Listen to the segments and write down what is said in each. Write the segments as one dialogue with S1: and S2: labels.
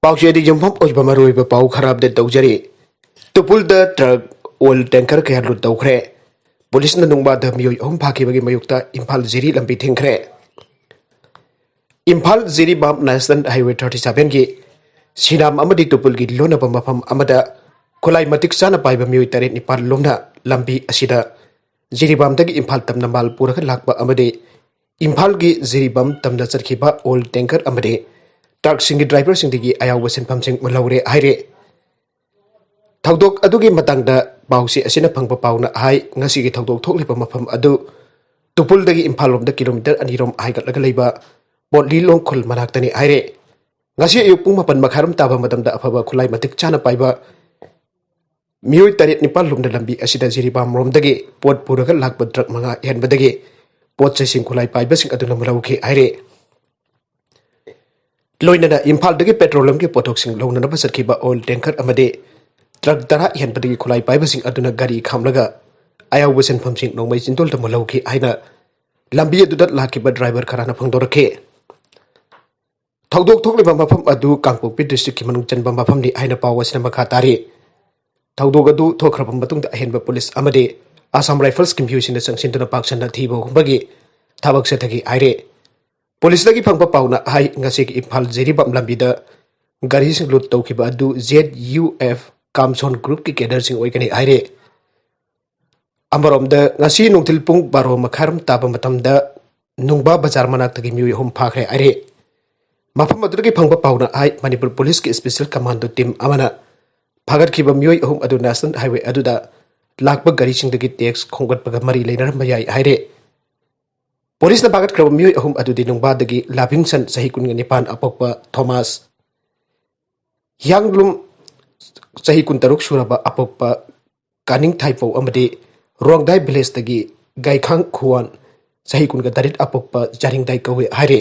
S1: पाउचेदी जम्फम ओइबा मरोइबा पाउ खराब दे तौजरी Tupul the truck ओil tanker के लुट तौखरे पुलिस न नुंगबा द मियोय अहम फाखिबगी मयुक्ता इम्फाल जिरी लंबी थिंखरे इम्फाल जिरी बाम नेशनल हाईवे 37 की सिनाम अमदी तुपुल की लोनब मफम अमदा खुलाई मतिक चाना पाइबा मियोय तरे निपाल लोमना लंबी असिदा जिरीबाम दगी इम्फाल तमना माल पुरख लाकबा अमदे इम्फाल की जिरीबाम तमना चरखिबा ओil टैंकर अमदे ट्रक सिंगी ड्राइवर सिंगी अयाव सिंफम सिंग मुलौरे हाइरे थौदोक अदुगी मतंगदा पाउसी असिना फंगबा पाउना हाई ngasi थौदोक थोकलिबा मफम अदु तुपुलदगी इम्फाल लोमदा किलोमीटर अनिरोम हाइगटलगा लेबा बोटली लोंखुल मनाक्तनी हाइरे ngasi अयुक पुंग मपन मखारम ताबा मतमदा अफबा खुलाई मतिक चाना पाइबा मियोय तरेत निपाल लोमदा लंबी असिदा जिरीबाम रोमदगी पोट पुरगा लाकबा ट्रक मंगा हेनबदगी पोट चेसिंग खुलाई पाइबा सिंग अदुना मुलौखि हाइरे लोइनना इम्फाल दगी पेट्रोलियम की पोटोक सिंग लौननबा चरखिबा ओil टैंकर अमदे ट्रक तरा हेनबदगी खुलाई पाइबा सिंग अदुना गाड़ी खामलगा अयाव सेनफम सिंग नोंमै चिंतोल त मुलौखि हाइना लंबी अदुदा लाकिबा ड्राइवर खराना फंगदोरखे थौदोक थोकलिबा मफम अदु कांगपोकपी डिस्ट्रिक्ट की मनुंग चनबा मफमनि हाइना पावसिना मखा तारी थौदोक अदु थोखरबा मतुंगदा अहेनबा पुलिस अमदे आसाम राइफल्स की म्यूसिना संगसिनदुना पाक्सना थीबा हुंबगी थाबक सेथगी हाइरे पुलिस लगी फंगबा पाउना हाई ngasi की इम्फाल जिरीबाम लंबीदा गाड़ी सिंग लुट तौखिबा अदु ZUF कामसोन ग्रुप की केडर सिंग ओइकनी हाइरे अमरोमदा ngasi नुंगथिल पुंग 12 मखारम ताबा मतमदा नुंगबा बाजार मनाक्तगी म्यूय होम फाखरे हाइरे मफम अदुदगी फंगबा पाउना हाई मणिपुर पुलिस की स्पेशल कमांडो टीम अमना फागतखिबा म्यूय होम अदु नेशनल हाईवे अदुदा लाकबा गाड़ी सिंगदगी टैक्स खोंगतपगा मरी लेनरम याई हाइरे पुलिस ने बागत क्रब म्यूय अहुम अदुदी नुंगबादगी लाभिंगसन सही कुन निपान अपोकपा थॉमस यांगलुम सही कुन तरुक सुरबा अपोकपा कानिंग थाइपो अमदे रोंगदाई विलेज दगी गाइखांग खुवान सही कुन तरित अपोकपा जारिंगदाई कवे हाइरे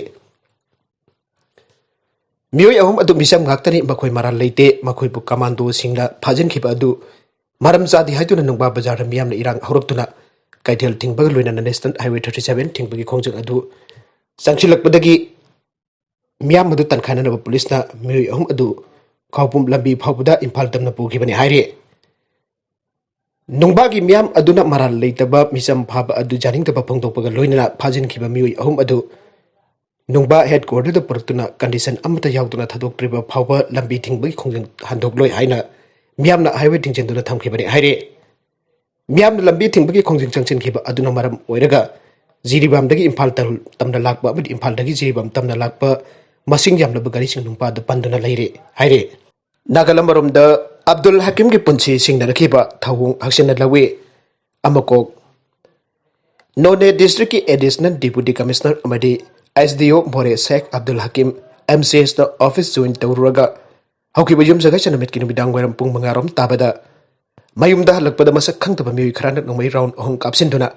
S1: म्यूय अहुम अदु मिसम गाक्तनी मखोय माराल लेते मखोयबु कमांडो सिंगला फाजनखिबा अदु मारम जादी हाइतुना नुंगबा बाजार मियामना इरांग हौरक्तुना कैथेल थिंगबग लोइना नेशनल हाईवे 37 थिंगबगी खोंजंग अदु संगसिलकपदगी मियाम अदु तनखाइननबा पुलिसना म्यूय अहुम अदु खाउपुम लंबी फाउबदा इम्फाल तमना पुखिबनी हाइरे नुंगबागी मियाम अदुना मराल लेतबा मिसम फाबा अदु जानिंगतबा फोंदोकपगा लोइना फाजिनखिबा म्यूय अहुम अदु नुंगबा हेडक्वार्टर पुरक्तुना कंडीशन अमता याउतुना थादोक्त्रिबा फाउबा लंबी थिंगबगी खोंजंग हांदोकलोय हाइना मियामना हाईवे थिंगजेंदुना थमखिबनी हाइरे मियाम लंबी थिंबगी खोंजिंग चंगचिनखिबा अदुना मरम ओइरगा जिरीबामदगी इम्फाल तमना लाकबा अबदि इम्फालदगी जिरीबाम तमना लाकबा मसिंग यामलबा गाड़ी सिंग नुंगपाद पंदुना लैरे हाइरे नागालमरोमदा अब्दुल हकीम की पुंसी सिंगनरखिबा थावुंग हक्सिना लवे अमकोक नोने डिस्ट्रिक्ट की एडिशनल डिप्यूटी कमिश्नर अमदि SDO मोरे शेख अब्दुल हकीम MCS द ऑफिस ज्वाइन तौरगा हौकिबा युम जगा चनमित की नुमिदांग वरम पुंग मंगारोम ताबदा mayumda halakpada masak khangtaba miui kharanak nongmai round ahong kapsinduna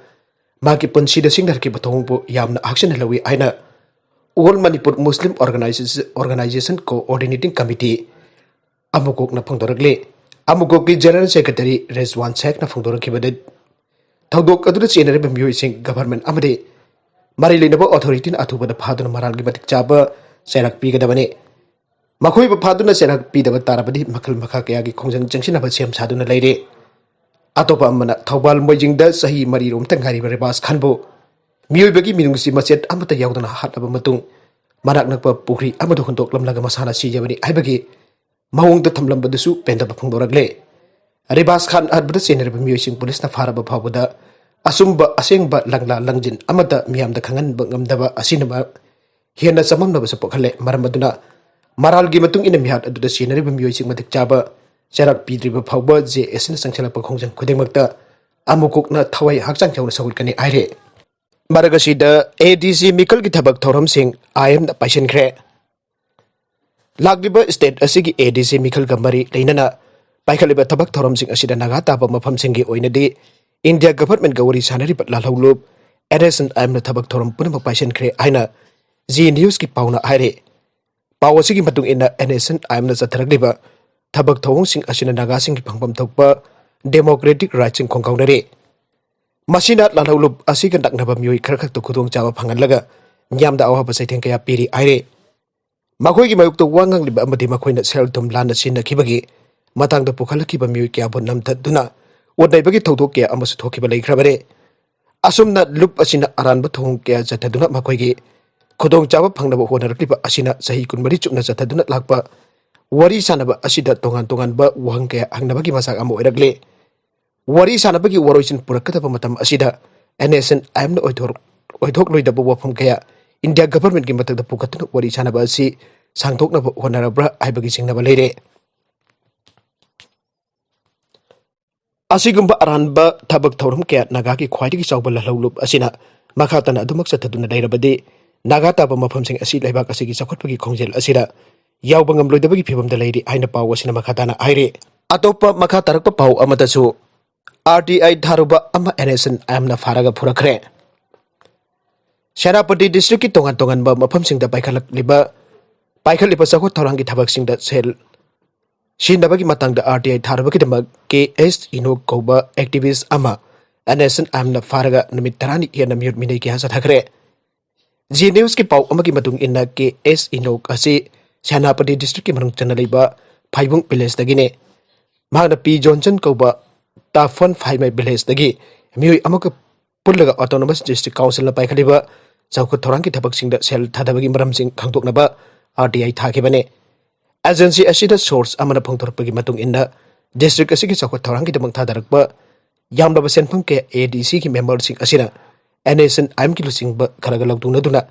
S1: maki punsida singdarki bathongbu yamna action lawi aina all manipur muslim organization coordinating committee amukok na phangdoragle amukok ki general secretary Rezwan Sheikh na phangdorakibade thodok adura chenare ba miui sing government amade mari lenaba authority na athubada phaduna maralgi batik chaba serak pigadabane मखोई फादुना सेरक पीदब तारबदी मखल मखा कया की खोंजन जंगसिना same सादुना लेरे अतोपा अमना थौबाल मोइजिंगदा सही मरी रोम तंगारी रेबास खनबो मियोइबगी मिनुंगसी मचेत अमता यावदना हातलब मतुंग मनाक नकपा पुखरी अमदो हुंदोकलमलगा मसाना सिजबनी हाइबगी महोंगदा थमलंबदसु पेंदब फंगदोरगले रेबास खान अदबदा सेनरब मियोइसिंग पुलिसना फारब फावबदा असुंबा असेंगबा लंगला लंगजिन अमता मियामदा खंगनब ngамदबा असिनबा हेना सममनब सपोखले मरमदुना मारालगी मतुंग इन मिहात अदुदा सेनरिब मियोइसिंग मदिक चाबा सेरक पीद्रिब फावबा JS न संगसलप खोंजंग खुदेमक्ता अमुकुकना थवाई हकचांग चौना सहुटकनी आइरे मरगसीदा ADC मिकल की थबक थौरम सिंह IM द पाइसनख्रे लागिब स्टेट असिगी ADC मिकल गमरी लेनना पाइखलिब थबक थौरम सिंह असिदा नागा ताबा मफम सिंगी ओइनदि इंडिया गवर्नमेंट गवरी सानरिब लालहौलुब एरेसन IM न थबक थौरम पुनम पाइसनख्रे आइना जी न्यूज की पाउना आइरे पावसी की मतुंग इन NSN IM न चथरगलिबा थबक थौंग सिंह असिना नागा सिंह की फंगपम थोकपा डेमोक्रेटिक राइट्स सिंह खोंगाउनरे मसीना लालहौलुब असिगा नकनबा मियोइ खरखक तो खुदोंग चाबा फंगनलगा न्यामदा अवाबा सैथें कया पीरी आइरे ꯃꯈꯣꯏꯒꯤ ꯃꯥꯌꯣꯛꯇ ꯋꯥ ꯉꯥꯡꯂꯤꯕ ꯑꯃꯗꯤ ꯃꯈꯣꯏꯅ ꯁꯦꯜ ꯊꯨꯝ ꯂꯥꯟꯅ ꯁꯤꯖꯤꯟꯅꯈꯤꯕꯒꯤ ꯃꯇꯥꯡꯗ ꯄꯨꯈꯠꯂꯛꯈꯤꯕ ꯃꯤꯑꯣꯏ ꯀꯌꯥꯕꯨ ꯅꯝꯊꯗꯨꯅ ꯎꯠꯅꯩꯕꯒꯤ ꯊꯧꯗꯣꯛ ꯀꯌꯥ ꯑꯃꯁꯨ ꯊꯣꯛꯈꯤꯕ ꯂꯩꯈ꯭ꯔꯕꯅꯤ꯫ ꯑꯁꯨꯝꯅ ꯂꯨꯞ ꯑꯁꯤꯅ ꯑꯔꯥꯟꯕ ꯊꯧꯑꯣꯡ ꯀꯌꯥ ꯆꯠꯊꯗꯨꯅ ꯃꯈꯣꯏꯒꯤ ꯈꯨꯗꯣꯡꯆꯥꯕ ꯐꯪꯅꯕ ꯍꯣꯠꯅꯔꯛꯂꯤꯕ ꯑꯁꯤꯅ ꯆꯍꯤ 24 ꯆꯨꯞꯅ ꯆꯠꯊꯗꯨꯅ ꯂꯥꯛꯄ ꯋꯥꯔꯤ ꯁꯥꯅꯕ ꯑꯁꯤꯗ ꯇꯣꯉꯥꯟ-ꯇꯣꯉꯥꯟꯕ ꯋꯥꯍꯪ ꯀꯌꯥ ꯍꯪꯅꯕꯒꯤ ꯃꯆꯥꯛ ꯑꯃ ꯑꯣꯏꯔꯛꯂꯤ꯫ ꯋꯥꯔꯤ ꯁꯥꯅꯕꯒꯤ ꯋꯥꯔꯣꯏꯁꯤꯟ ꯄꯨꯔꯛꯀꯗꯕ ꯃꯇꯝ ꯑꯁꯤꯗ NSNIMꯅ ꯑꯣꯏꯊꯣꯛꯂꯣꯏꯗꯕ ꯋꯥꯐꯝ ꯀꯌꯥ ꯏꯟꯗꯤꯌꯥ ꯒꯚꯔꯟꯃꯦꯟꯠꯀꯤ ꯃꯊꯛꯇ ꯄꯨꯈꯠꯇꯨꯅ ꯋꯥꯔꯤ ꯁꯥꯅꯕ ꯑꯁꯤ ꯁꯥꯡꯗꯣꯛꯅꯕ ꯍꯣꯠꯅꯔꯕ꯭ꯔꯥ ꯍꯥꯏꯕꯒꯤ ꯆꯤꯡꯅꯕ ꯂꯩꯔꯦ꯫ ꯑꯁꯤꯒꯨꯝꯕ ꯑꯔꯥꯟꯕ ꯊꯕꯛ ꯊꯧꯔꯝ ꯀꯌꯥ ꯅꯥꯒꯥꯒꯤ ꯈ꯭ꯋꯥꯏꯗꯒꯤ ꯆꯥꯎꯕ ꯂꯜꯍꯧꯂꯨꯞ ꯑꯁꯤꯅ ꯃꯈꯥ ꯇꯥꯅ ꯑꯗꯨꯃꯛ ꯆꯠꯊꯗꯨꯅ ꯂꯩꯔꯕꯗꯤ ꯅꯥꯒꯥ ꯇꯥꯕ ꯃꯐꯝꯁꯤꯡ ꯑꯁꯤ ꯂꯩꯕꯥꯛ ꯑꯁꯤꯒꯤ ꯆꯥꯎꯈꯠꯄꯒꯤ ꯈꯣꯡꯖꯦꯜ ꯑꯁꯤꯗ ꯌꯥꯎꯕ ꯉꯝꯂꯣꯏꯗꯕꯒꯤ ꯐꯤꯚꯝꯗ ꯂꯩꯔꯤ ꯍꯥꯏꯅ ꯄꯥꯎ ꯑꯁꯤꯅ ꯃꯈꯥ ꯇꯥꯅ ꯍꯥꯏꯔꯤ꯫ ꯑꯇꯣꯞꯄ ꯃꯈꯥ ꯇꯥꯔꯛꯄ ꯄꯥꯎ ꯑꯃꯗꯁꯨ RTI ꯊꯥꯔꯨꯕ ꯑꯃ NSNIMꯅ ꯐꯥꯔꯒ ꯄꯨꯔꯛꯈ꯭ꯔꯦ꯫ ꯁꯦꯅꯥꯄꯇꯤ ꯗꯤꯁꯇ꯭ꯔꯤꯛꯀꯤ ꯇꯣꯉꯥꯟ-ꯇꯣꯉꯥꯟꯕ ꯃꯐꯝꯁꯤꯡꯗ ꯄꯥꯏꯈꯠꯂꯤꯕ ꯆꯥꯎꯈꯠ ꯊꯧꯔꯥꯡꯒꯤ ꯊꯕꯛꯁꯤꯡꯗ ꯁꯦꯜ ꯁꯤꯖꯤꯟꯅꯕꯒꯤ ꯃꯇꯥꯡꯗ RTI ꯊꯥꯔꯨꯕꯒꯤꯗꯃꯛ KS ꯏꯅꯣꯛ ꯀꯧꯕ ꯑꯦꯛꯇꯤꯚꯤꯁꯠ ꯑꯃ NSNIMꯅ ꯐꯥꯔꯒ ꯅꯨꯃꯤꯠ 10ꯅꯤ ꯍꯦꯟꯅ ꯃꯤꯑꯣꯠ ꯃꯤꯅꯩ ꯀꯌꯥ ꯆꯠꯊꯈ꯭ꯔꯦ꯫ ꯖꯤ ꯅ꯭ꯌꯨꯁꯀꯤ ꯄꯥꯎ ꯑꯃꯒꯤ ꯃꯇꯨꯡ ꯏꯟꯅ KS ꯏꯅꯣꯛ ꯑꯁꯤ ꯁꯦꯅꯥꯄꯇꯤ ꯗꯤꯁꯇ꯭ꯔꯤꯛꯀꯤ ꯃꯅꯨꯡ ꯆꯟꯅ ꯂꯩꯕ ꯐꯥꯏꯕꯨꯡ ꯚꯤꯂꯦꯖꯇꯒꯤꯅꯤ꯫ ꯃꯍꯥꯛꯅ P. Johnson ꯀꯧꯕ ꯇꯥꯐꯟ ꯐꯥꯏꯃꯩ ꯚꯤꯂꯦꯖꯇꯒꯤ ꯃꯤꯑꯣꯏ ꯑꯃꯒ ꯄꯨꯜꯂꯒ ꯑꯣꯇꯣꯅꯣꯃꯁ ꯗꯤꯁꯇ꯭ꯔꯤꯛ ꯀꯥꯎꯟꯁꯤꯜꯅ ꯄꯥꯏꯈꯠꯂꯤꯕ ꯆꯥꯎꯈꯠ ꯊꯧꯔꯥꯡꯒꯤ ꯊꯕꯛꯁꯤꯡꯗ ꯁꯦꯜ ꯊꯥꯗꯕꯒꯤ ꯃꯔꯝꯁꯤꯡ ꯈꯪꯗꯣꯛꯅꯕ RTI ꯊꯥꯈꯤꯕꯅꯤ꯫ ꯑꯦꯖꯦꯟꯁꯤ ꯑꯁꯤꯗ ꯁꯣꯔꯁ ꯑꯃꯅ ꯐꯣꯡꯗꯣꯔꯛꯄꯒꯤ ꯃꯇꯨꯡ ꯏꯟꯅ ꯗꯤꯁꯇ꯭ꯔꯤꯛ ꯑꯁꯤꯒꯤ ꯆꯥꯎꯈꯠ ꯊꯧꯔꯥꯡꯒꯤꯗꯃꯛ ꯊꯥꯗꯔꯛꯄ ꯌꯥꯝꯂꯕ ꯁꯦꯟꯐꯝ ꯀꯌꯥ ADCꯒꯤ ꯃꯦꯝꯕꯔꯁꯤꯡ ꯑꯁꯤꯅ NSNIMꯒꯤ ꯂꯨꯆꯤꯡꯕ ꯈꯔꯒ ꯂꯧꯗꯨꯅꯗꯨꯅ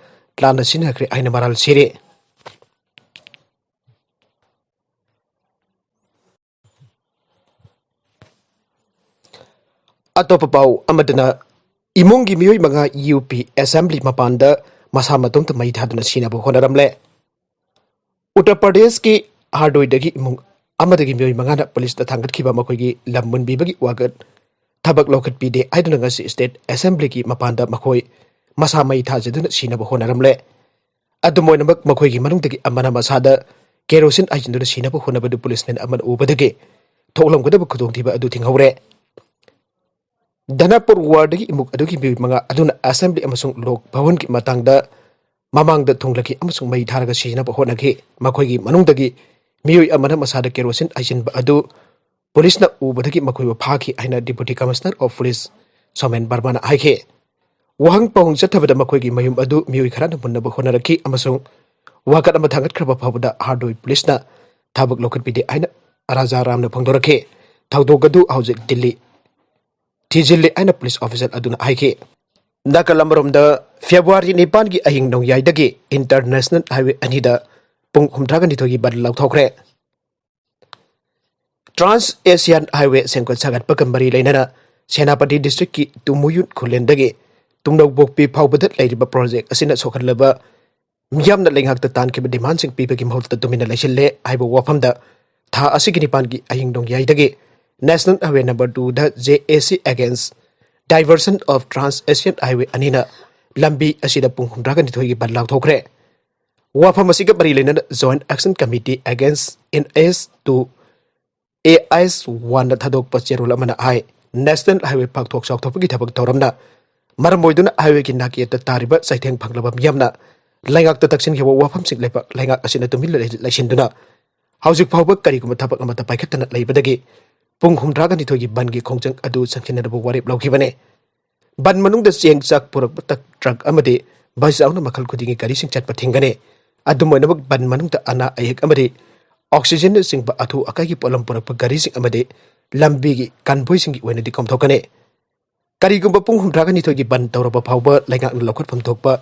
S1: ꯂꯥꯟꯅ ꯁꯤꯖꯤꯟꯅꯈ꯭ꯔꯦ ꯍꯥꯏꯅ ꯃꯔꯥꯜ ꯁꯤꯔꯤ꯫ ꯑꯇꯣꯞꯄ ꯄꯥꯎ ꯑꯃꯗꯅ ꯏꯃꯨꯡꯒꯤ ꯃꯤꯑꯣꯏ 5 UP ꯑꯦꯁꯦꯝꯕ꯭ꯂꯤ ꯃꯄꯥꯟꯗ ꯃꯁꯥ ꯃꯇꯣꯝꯇ ꯃꯩ ꯊꯥꯗꯨꯅ ꯁꯤꯅꯕ ꯍꯣꯠꯅꯔꯝꯂꯦ꯫ ꯎꯠꯇꯔ ꯄ꯭ꯔꯗꯦꯁꯀꯤ ꯍꯥꯔꯗꯣꯏꯗꯒꯤ ꯏꯃꯨꯡ ꯑꯃꯗꯒꯤ ꯃꯤꯑꯣꯏ 5ꯅ ꯄꯨꯂꯤꯁꯇ ꯊꯥꯡꯒꯠꯈꯤꯕ ꯃꯈꯣꯏꯒꯤ ꯂꯝ ꯃꯨꯟꯕꯤꯕꯒꯤ ꯋꯥꯀꯠ ꯊꯕꯛ ꯂꯧꯈꯠꯄꯤꯗꯦ ꯍꯥꯏꯗꯨꯅ ꯉꯁꯤ ꯁ꯭ꯇꯦꯠ ꯑꯦꯁꯦꯝꯕ꯭ꯂꯤꯒꯤ ꯃꯄꯥꯟꯗ ꯃꯈꯣꯏ ꯃꯁꯥ ꯃꯩ ꯊꯥꯖꯗꯨꯅ ꯁꯤꯅꯕ ꯍꯣꯠꯅꯔꯝꯂꯦ꯫ ꯑꯗꯨꯝ ꯑꯣꯏꯅꯃꯛ ꯃꯈꯣꯏꯒꯤ ꯃꯅꯨꯡꯗꯒꯤ ꯑꯃꯅ ꯃꯁꯥꯗ ꯀꯦꯔꯣꯁꯤꯟ ꯍꯩꯖꯤꯟꯗꯨꯅ ꯁꯤꯅꯕ ꯍꯣꯠꯅꯕꯗꯨ ꯄꯨꯂꯤꯁꯃꯦꯟ ꯑꯃꯅ ꯎꯕꯗꯒꯤ ꯊꯣꯛꯂꯝꯒꯗꯕ ꯈꯨꯗꯣꯡꯊꯤꯕ ꯑꯗꯨ ꯊꯤꯡꯍꯧꯔꯦ꯫ ꯙꯅꯄꯨꯔ ꯋꯥꯔꯗꯒꯤ ꯏꯃꯨꯡ ꯑꯗꯨꯒꯤ ꯃꯤꯑꯣꯏ 5 ꯑꯗꯨꯅ ꯑꯦꯁꯦꯝꯕ꯭ꯂꯤ ꯑꯃꯁꯨꯡ ꯂꯣꯛ ꯚꯋꯟꯒꯤ ꯃꯃꯥꯡꯗ ꯊꯨꯡꯂꯈꯤ ꯑꯃꯁꯨꯡ ꯃꯩ ꯊꯥꯔꯒ ꯁꯤꯖꯤꯟꯅꯕ ꯍꯣꯠꯅꯈꯤ꯫ ꯃꯈꯣꯏꯒꯤ ꯃꯅꯨꯡꯗꯒꯤ ꯃꯤꯑꯣꯏ ꯑꯃꯅ ꯃꯁꯥꯗ ꯀꯦꯔꯣꯁꯤꯟ ꯍꯩꯖꯤꯟꯕ ꯑꯗꯨ ꯄꯨꯂꯤꯁꯅ ꯎꯕꯗꯒꯤ ꯃꯈꯣꯏꯕꯨ ꯐꯥꯈꯤ ꯍꯥꯏꯅ deputy commissioner of police Somen ꯕꯔꯃꯥꯅ ꯍꯥꯏꯈꯤ꯫ ꯋꯥꯍꯪ ꯄꯥꯎꯍꯪ ꯆꯠꯊꯕꯗ ꯃꯈꯣꯏꯒꯤ ꯃꯌꯨꯝ ꯑꯗꯨ ꯃꯤꯑꯣꯏ ꯈꯔꯅ ꯃꯨꯟꯅꯕ ꯍꯣꯠꯅꯔꯛꯈꯤ ꯑꯃꯁꯨꯡ ꯋꯥꯀꯠ ꯑꯃ ꯊꯥꯡꯒꯠꯈ꯭ꯔꯕ ꯐꯥꯎꯕꯗ ꯍꯥꯔꯗꯣꯏ ꯄꯨꯂꯤꯁꯅ ꯊꯕꯛ ꯂꯧꯈꯠꯄꯤꯗꯦ ꯍꯥꯏꯅ ꯔꯥꯖꯥꯔꯥꯝꯅ ꯐꯣꯡꯗꯣꯔꯛꯈꯤ꯫ ꯊꯧꯗꯣꯛ ꯑꯗꯨ ꯍꯧꯖꯤꯛ ꯗꯤꯜꯂꯤ ꯊꯤꯖꯤꯜꯂꯤ ꯍꯥꯏꯅ ꯄꯨꯂꯤꯁ ꯑꯣꯐꯤꯁꯥꯔ ꯑꯗꯨꯅ ꯍꯥꯏꯈꯤ꯫ ꯅꯥꯀꯜ ꯑꯃꯔꯣꯝꯗ ꯐꯦꯕ꯭ꯔꯨꯋꯥꯔꯤ 9ꯒꯤ ꯑꯍꯤꯡ ꯅꯣꯡꯌꯥꯏꯗꯒꯤ ꯏꯟꯇꯔꯅꯦꯁꯅꯦꯜ ꯍꯥꯏꯋꯦ 2ꯗ ꯄꯨꯡ 62ꯒꯤ ꯕꯟ ꯂꯥꯎꯊꯣꯛꯈ꯭ꯔꯦ꯫ ꯇ꯭ꯔꯥꯟꯁ ꯑꯦꯁꯤꯌꯥꯟ ꯍꯥꯏꯋꯦ ꯁꯦꯝꯒꯠ ꯁꯥꯒꯠꯄꯒ ꯃꯔꯤ ꯂꯩꯅꯅ ꯁꯦꯅꯥꯄꯇꯤ ꯗꯤꯁꯇ꯭ꯔꯤꯛꯀꯤ ꯇꯨꯃꯨꯌꯨꯠ ꯈꯨꯜꯂꯦꯟꯗꯒꯤ ꯇꯨꯡꯅꯧꯕꯣꯛꯄꯤ ꯐꯥꯎꯕꯗ ꯂꯩꯔꯤꯕ ꯄ꯭ꯔꯣꯖꯦꯛ ꯑꯁꯤꯅ ꯁꯣꯛꯍꯜꯂꯕ ꯃꯤꯌꯥꯝꯅ ꯂꯩꯉꯥꯛꯇ ꯇꯥꯟꯈꯤꯕ ꯗꯤꯃꯥꯟꯁꯤꯡ ꯄꯤꯕꯒꯤ ꯃꯍꯨꯠꯇ ꯇꯨꯃꯤꯟꯅ ꯂꯩꯁꯤꯜꯂꯦ ꯍꯥꯏꯕ ꯋꯥꯐꯝꯗ ꯊꯥ ꯑꯁꯤꯒꯤ 9ꯒꯤ ꯑꯍꯤꯡ ꯅꯣꯡꯌꯥꯏꯗꯒꯤ ꯅꯦꯁꯅꯦꯜ ꯍꯥꯏꯋꯦ ꯅꯝꯕꯔ 2ꯗ JAC against diversion of trans Asian highway 2ꯅ ꯂꯝꯕꯤ ꯑꯁꯤꯗ ꯄꯨꯡ 62ꯒꯤ ꯕꯟ ꯂꯥꯎꯊꯣꯛꯈ꯭ꯔꯦ꯫ ꯋꯥꯐꯝ ꯑꯁꯤꯒ ꯃꯔꯤ ꯂꯩꯅꯅ ꯖꯣꯏꯟꯠ ꯑꯦꯛꯁꯟ ꯀꯃꯤꯇꯤ ꯑꯦꯒꯦꯟꯁ ꯏꯟ AS2 AIS1ꯅ ꯊꯥꯗꯣꯛꯄ ꯆꯦꯔꯣꯜ ꯑꯃꯅ ꯍꯥꯏ ꯅꯦꯁꯅꯦꯜ ꯍꯥꯏꯋꯦ ꯄꯥꯛꯊꯣꯛ ꯆꯥꯎꯊꯣꯛꯄꯒꯤ ꯊꯕꯛ ꯊꯧꯔꯝꯅ ꯃꯔꯝ ꯑꯣꯏꯗꯨꯅ ꯍꯥꯏꯋꯦꯒꯤ ꯅꯥꯀꯦꯠꯇ ꯇꯥꯔꯤꯕ ꯆꯩꯊꯦꯡ ꯐꯪꯂꯕ ꯃꯤꯌꯥꯝꯅ ꯂꯩꯉꯥꯛꯇ ꯇꯛꯁꯤꯟꯈꯤꯕ ꯋꯥꯐꯝꯁꯤꯡ ꯂꯩꯉꯥꯛ ꯑꯁꯤꯅ ꯇꯨꯃꯤꯟꯅ ꯂꯩꯁꯤꯟꯗꯨꯅ ꯍꯧꯖꯤꯛ ꯐꯥꯎꯕ ꯀꯔꯤꯒꯨꯝꯕ ꯊꯕꯛ ꯑꯃꯠꯇ ꯄꯥꯏꯈꯠꯇꯅ ꯂꯩꯕꯗꯒꯤ ꯄꯨꯡ 62ꯒꯤ ꯕꯟꯒꯤ ꯈꯣꯡꯖꯪ ꯑꯗꯨ ꯆꯪꯁꯤꯟꯅꯅꯕ ꯋꯥꯔꯦꯞ ꯂꯧꯈꯤꯕꯅꯤ꯫ ꯕꯟ ꯃꯅꯨꯡꯗ ꯆꯦꯡ ꯆꯥꯛ ꯄꯨꯔꯛꯄ ꯇ꯭ꯔꯛ ꯑꯃꯗꯤ ꯕꯁ ꯌꯥꯎꯅ ꯃꯈꯜ ꯈꯨꯗꯤꯡꯒꯤ ꯒꯥꯔꯤꯁꯤꯡ ꯆꯠꯄ ꯊꯤꯡꯒꯅꯤ꯫ ꯑꯗꯨꯝ ꯑꯣꯏꯅꯃꯛ ꯕꯟ ꯃꯅꯨꯡꯗ ꯑꯅꯥ ꯑꯌꯦꯛ ꯑꯃꯗꯤ ꯑꯣꯛꯁꯤꯖꯦꯟꯅꯆꯤꯡꯕ ꯑꯊꯨ ꯑꯀꯥꯏꯒꯤ ꯄꯣꯠꯂꯝ ꯄꯨꯔꯛꯄ ꯒꯥꯔꯤꯁꯤꯡ ꯑꯃꯗꯤ ꯂꯝꯕꯤꯒꯤ ꯀꯟꯚꯣꯏꯁꯤꯡꯒꯤ ꯑꯣꯏꯅꯗꯤ ꯀꯣꯝꯊꯣꯛꯀꯅꯤ꯫ ꯀꯔꯤꯒꯨꯝꯕ ꯄꯨꯡ 62ꯒꯤ ꯕꯟ ꯇꯧꯔꯕ ꯐꯥꯎꯕ ꯂꯩꯉꯥꯛꯅ ꯂꯧꯈꯠꯐꯝ ꯊꯣꯛꯄ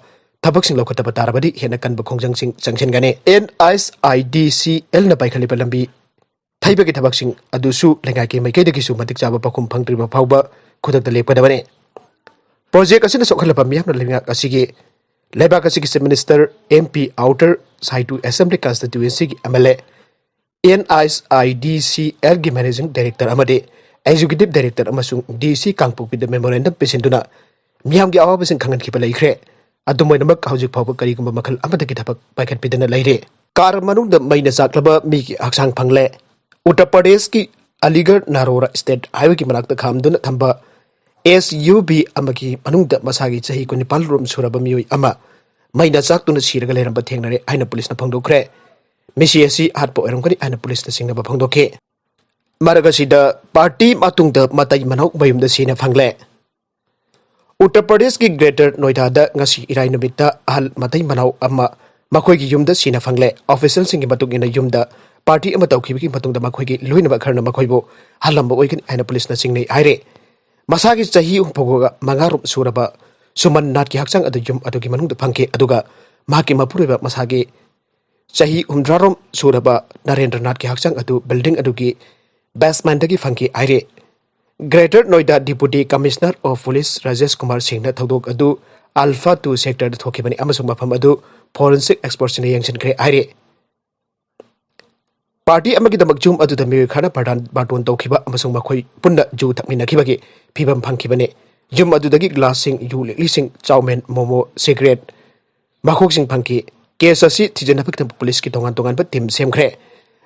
S1: ꯊꯕꯛꯁꯤꯡ ꯂꯧꯈꯠꯇꯕ ꯇꯥꯔꯕꯗꯤ ꯍꯦꯟꯅ ꯀꯟꯕ ꯈꯣꯡꯖꯪꯁꯤꯡ ꯆꯪꯁꯤꯟꯒꯅꯤ꯫ NISIDCLꯅ ꯄꯥꯏꯈꯠꯂꯤꯕ ꯂꯝꯕꯤ ꯊꯩꯕꯒꯤ ꯊꯕꯛꯁꯤꯡ ꯑꯗꯨꯁꯨ ꯂꯩꯉꯥꯛꯀꯤ ꯃꯥꯏꯀꯩꯗꯒꯤꯁꯨ ꯃꯇꯤꯛ ꯆꯥꯕ ꯄꯥꯎꯈꯨꯝ ꯐꯪꯗ꯭ꯔꯤꯕ ꯐꯥꯎꯕ ꯈꯨꯗꯛꯇ ꯂꯦꯞꯀꯗꯕꯅꯤ꯫ ꯄ꯭ꯔꯣꯖꯦꯛ ꯑꯁꯤꯅ ꯁꯣꯛꯍꯜꯂꯕ ꯃꯤꯌꯥꯝꯅ ꯂꯩꯕꯥꯛ ꯑꯁꯤꯒꯤ chief minister MP outer Saitu assembly ꯀꯟꯁꯇꯤꯇ꯭ꯌꯨꯑꯦꯟꯁꯤꯒꯤ MLA NISIDCLꯒꯤ ꯃꯦꯅꯦꯖꯤꯡ ꯗꯥꯏꯔꯦꯛꯇꯔ ꯑꯃꯗꯤ ꯑꯦꯛꯖꯤꯀ꯭ꯌꯨꯇꯤꯕ ꯗꯥꯏꯔꯦꯛꯇꯔ ꯑꯃꯁꯨꯡ DC ꯀꯥꯡꯄꯣꯛꯄꯤꯗ ꯃꯦꯃꯣꯔꯦꯟꯗꯝ ꯄꯤꯁꯤꯟꯗꯨꯅ ꯃꯤꯌꯥꯝꯒꯤ ꯑꯋꯥꯕꯁꯤꯡ ꯈꯪꯍꯟꯈꯤꯕ ꯂꯩꯈ꯭ꯔꯦ꯫ ꯑꯗꯨꯝ ꯑꯣꯏꯅꯃꯛ ꯍꯧꯖꯤꯛ ꯐꯥꯎꯕ ꯀꯔꯤꯒꯨꯝꯕ ꯃꯈꯜ ꯑꯃꯗꯒꯤ ꯊꯕꯛ ꯄꯥꯏꯈꯠꯄꯤꯗꯅ ꯂꯩꯔꯤ꯫ ꯀꯥꯔ ꯃꯅꯨꯡꯗ ꯃꯩꯅ ꯆꯥꯛꯂꯕ ꯃꯤꯒꯤ ꯍꯛꯆꯥꯡ ꯐꯪꯂꯦ꯫ ꯎꯠꯇꯔ ꯄ꯭ꯔꯗꯦꯁꯀꯤ ꯑꯂꯤꯒꯔ ꯅꯥꯔꯣꯔꯥ ꯁ꯭ꯇꯦꯠ ꯍꯥꯏꯋꯦꯒꯤ ꯃꯅꯥꯛꯇ ꯈꯥꯝꯗꯨꯅ ꯊꯝꯕ SUV ꯑꯃꯒꯤ ꯃꯅꯨꯡꯗ ꯃꯁꯥꯒꯤ ꯆꯍꯤ 19 ꯔꯣꯝ ꯁꯨꯔꯕ ꯃꯤꯑꯣꯏ ꯑꯃ ꯃꯩꯅ ꯆꯥꯛꯇꯨꯅ ꯁꯤꯔꯒ ꯂꯩꯔꯝꯕ ꯊꯦꯡꯅꯔꯦ ꯍꯥꯏꯅ ꯄꯨꯂꯤꯁꯅ ꯐꯣꯡꯗꯣꯛꯈ꯭ꯔꯦ꯫ ꯃꯤꯁꯤ ꯑꯁꯤ ꯍꯥꯠꯄ ꯑꯣꯏꯔꯝꯒꯅꯤ ꯍꯥꯏꯅ ꯄꯨꯂꯤꯁꯅ ꯆꯤꯡꯅꯕ ꯐꯣꯡꯗꯣꯛꯈꯤ꯫ ꯃꯔꯛ ꯑꯁꯤꯗ ꯄꯥꯔꯇꯤ ꯃꯇꯨꯡꯗ ꯃꯇꯩ ꯃꯅꯥꯎ ꯃꯌꯨꯝꯗ ꯁꯤꯅ ꯐꯪꯂꯦ꯫ ꯎꯠꯇꯔ ꯄ꯭ꯔꯗꯦꯁꯀꯤ ꯒ꯭ꯔꯦꯇꯔ ꯅꯣꯏꯗꯥꯗ ꯉꯁꯤ ꯏꯔꯥꯏ ꯅꯨꯃꯤꯠꯇ ꯑꯍꯜ ꯃꯇꯩ ꯃꯅꯥꯎ ꯑꯃ ꯃꯈꯣꯏꯒꯤ ꯌꯨꯝꯗ ꯁꯤꯅ ꯐꯪꯂꯦ꯫ ꯑꯣꯐꯤꯁꯤꯌꯦꯜꯁꯤꯡꯒꯤ ꯃꯇꯨꯡ ꯏꯟꯅ ꯌꯨꯝꯗ ꯄꯥꯔꯇꯤ ꯑꯃ ꯇꯧꯈꯤꯕꯒꯤ ꯃꯇꯨꯡꯗ ꯃꯈꯣꯏꯒꯤ ꯂꯣꯏꯅꯕ ꯈꯔꯅ ꯃꯈꯣꯏꯕꯨ ꯍꯜꯂꯝꯕ ꯑꯣꯏꯒꯅꯤ ꯍꯥꯏꯅ ꯄꯨꯂꯤꯁꯅ ꯆꯤꯡꯅꯩ ꯍꯥꯏꯔꯦ꯫ ꯃꯁꯥꯒꯤ ꯆꯍꯤ 65 ꯁꯨꯔꯕ ꯁꯨꯃꯟ ꯅꯥꯠꯀꯤ ꯍꯛꯆꯥꯡ ꯑꯗꯨ ꯌꯨꯝ ꯑꯗꯨꯒꯤ ꯃꯅꯨꯡꯗ ꯐꯪꯈꯤ ꯑꯗꯨꯒ ꯃꯍꯥꯛꯀꯤ ꯃꯄꯨꯔꯣꯏꯕ ꯃꯁꯥꯒꯤ ꯆꯍꯤ 60 ꯁꯨꯔꯕ ꯅꯔꯦꯟꯗ꯭ꯔ ꯅꯥꯠꯀꯤ ꯍꯛꯆꯥꯡ ꯑꯗꯨ ꯕꯤꯜꯗꯤꯡ ꯑꯗꯨꯒꯤ ꯕꯦꯁꯃꯦꯟꯇꯒꯤ ꯐꯪꯈꯤ ꯍꯥꯏꯔꯦ꯫ Greater Noida deputy commissioner of police Rajesh Kumar ꯁꯤꯡꯅ ꯊꯧꯗꯣꯛ ꯑꯗꯨ ꯑꯜꯐꯥ 2 ꯁꯦꯛꯇꯔꯗ ꯊꯣꯛꯈꯤꯕꯅꯤ ꯑꯃꯁꯨꯡ ꯃꯐꯝ ꯑꯗꯨ ꯐꯣꯔꯦꯟꯁꯤꯛ ꯑꯦꯛꯁꯄꯔꯠꯁꯤꯡꯅ ꯌꯦꯡꯁꯤꯟꯈ꯭ꯔꯦ ꯍꯥꯏꯔꯦ꯫ ꯄꯥꯔꯇꯤ ꯑꯃꯒꯤꯗꯃꯛ ꯌꯨꯝ ꯑꯗꯨꯗ ꯃꯤꯑꯣꯏ ꯈꯔꯅ ꯕꯥꯔꯇꯣꯟ ꯇꯧꯈꯤꯕ ꯑꯃꯁꯨꯡ ꯃꯈꯣꯏ ꯄꯨꯟꯅ ꯖꯨ ꯊꯛꯃꯤꯟꯅꯈꯤꯕꯒꯤ ꯐꯤꯚꯝ ꯐꯪꯈꯤꯕꯅꯤ꯫ ꯌꯨꯝ ꯑꯗꯨꯗꯒꯤ ꯒ꯭ꯂꯥꯁꯁꯤꯡ, ꯌꯨ ꯂꯤꯛꯂꯤꯁꯤꯡ, ꯆꯥꯎꯃꯦꯟ, ꯃꯣꯃꯣ, ꯁꯤꯒꯔꯦꯠ ꯃꯈꯣꯛꯁꯤꯡ ꯐꯪꯈꯤ꯫ ꯀꯦꯁ ꯑꯁꯤ ꯊꯤꯖꯤꯟꯅꯕꯒꯤꯗꯃꯛ ꯄꯨꯂꯤꯁꯀꯤ ꯇꯣꯉꯥꯟ-ꯇꯣꯉꯥꯟꯕ ꯇꯤꯝ ꯁꯦꯝꯈ꯭ꯔꯦ꯫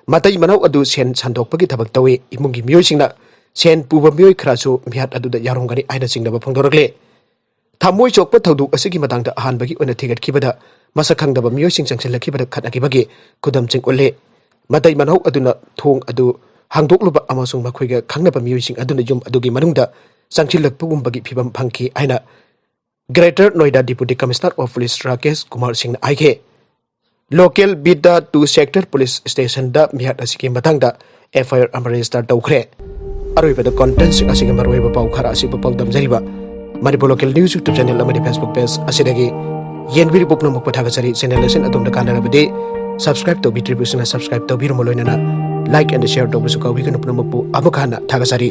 S1: ꯃꯇꯩ ꯃꯅꯥꯎ ꯑꯗꯨ ꯁꯦꯟ ꯁꯟꯗꯣꯛꯄꯒꯤ ꯊꯕꯛ ꯇꯧꯏ꯫ ꯏꯃꯨꯡꯒꯤ ꯃꯤꯑꯣꯏꯁꯤꯡꯅ ꯁꯦꯟ ꯄꯨꯕ ꯃꯤꯑꯣꯏ ꯈꯔꯁꯨ ꯃꯤꯍꯥꯠ ꯑꯗꯨꯗ ꯌꯥꯎꯔꯝꯒꯅꯤ ꯍꯥꯏꯅ ꯆꯤꯡꯅꯕ ꯐꯣꯡꯗꯣꯔꯛꯂꯤ꯫ ꯊꯃꯣꯏ ꯁꯣꯛꯄ ꯊꯧꯗꯣꯛ ꯑꯁꯤꯒꯤ ꯃꯇꯥꯡꯗ ꯑꯍꯥꯟꯕꯒꯤ ꯑꯣꯏꯅ ꯊꯤꯒꯠꯈꯤꯕꯗ ꯃꯁꯛ ꯈꯪꯗꯕ ꯃꯤꯑꯣꯏꯁꯤꯡ ꯆꯪꯁꯤꯜꯂꯛꯈꯤꯕꯗ ꯈꯠꯅꯈꯤꯕꯒꯤ ꯈꯨꯗꯝꯁꯤꯡ ꯎꯠꯂꯤ꯫ ꯃꯇꯩ ꯃꯅꯥꯎ ꯑꯗꯨꯅ ꯊꯣꯡ ꯑꯗꯨ ꯍꯥꯡꯗꯣꯛꯂꯨꯕ ꯑꯃꯁꯨꯡ ꯃꯈꯣꯏꯒ ꯈꯪꯅꯕ ꯃꯤꯑꯣꯏꯁꯤꯡ ꯑꯗꯨꯅ ꯌꯨꯝ ꯑꯗꯨꯒꯤ ꯃꯅꯨꯡꯗ ꯆꯪꯁꯤꯜꯂꯛꯄꯒꯨꯝꯕꯒꯤ ꯐꯤꯚꯝ ꯐꯪꯈꯤ ꯍꯥꯏꯅ greater Noida deputy commissioner of police Rakesh Kumar ꯁꯤꯡꯅ ꯍꯥꯏꯈꯤ꯫ ꯂꯣꯀꯦꯜ ꯕꯤꯗꯥ 2 ꯁꯦꯛꯇꯔ ꯄꯨꯂꯤꯁ ꯁ꯭ꯇꯦꯁꯟꯗ ꯃꯤꯍꯥꯠ ꯑꯁꯤꯒꯤ ꯃꯇꯥꯡꯗ FIR ꯑꯃ ꯔꯦꯖꯤꯁꯇꯔ ꯇꯧꯈ꯭ꯔꯦ꯫ ꯑꯔꯣꯏꯕꯗ ꯀꯣꯟꯇꯦꯟꯠꯁꯤꯡ ꯑꯁꯤꯒꯤ ꯃꯔꯨꯑꯣꯏꯕ ꯄꯥꯎ ꯈꯔ ꯑꯁꯤꯕꯨ ꯄꯥꯎꯗꯝꯖꯔꯤꯕ Manipur local news YouTube channel ꯑꯃꯗꯤ ꯐꯦꯁꯕꯨꯛ ꯄꯦꯖ ꯑꯁꯤꯗꯒꯤ ꯌꯦꯡꯕꯤꯔꯤꯕ ꯄꯨꯝꯅꯃꯛꯄꯨ ꯊꯥꯒꯠꯆꯔꯤ꯫ ꯆꯦꯅꯦꯜ ꯑꯁꯤꯅ ꯑꯗꯣꯝꯗ ꯀꯥꯟꯅꯔꯕꯗꯤ ꯁꯕꯁꯀ꯭ꯔꯥꯏꯕ ꯇꯧꯕꯤꯗ꯭ꯔꯤꯕꯁꯤꯡꯅ ꯁꯕꯁꯀ꯭ꯔꯥꯏꯕ ꯇꯧꯕꯤꯔꯝꯃ ꯂꯣꯏꯅꯅ ꯂꯥꯏꯛ ꯑꯦꯟड ꯁꯦꯌꯔ ꯇꯧꯕꯁꯨ ꯀꯥꯎꯕꯤꯒꯅꯨ꯫ ꯄꯨꯝꯅꯃꯛꯄꯨ ꯑꯃꯨꯛ ꯍꯟꯅ ꯊꯥꯒꯠꯆꯔꯤ꯫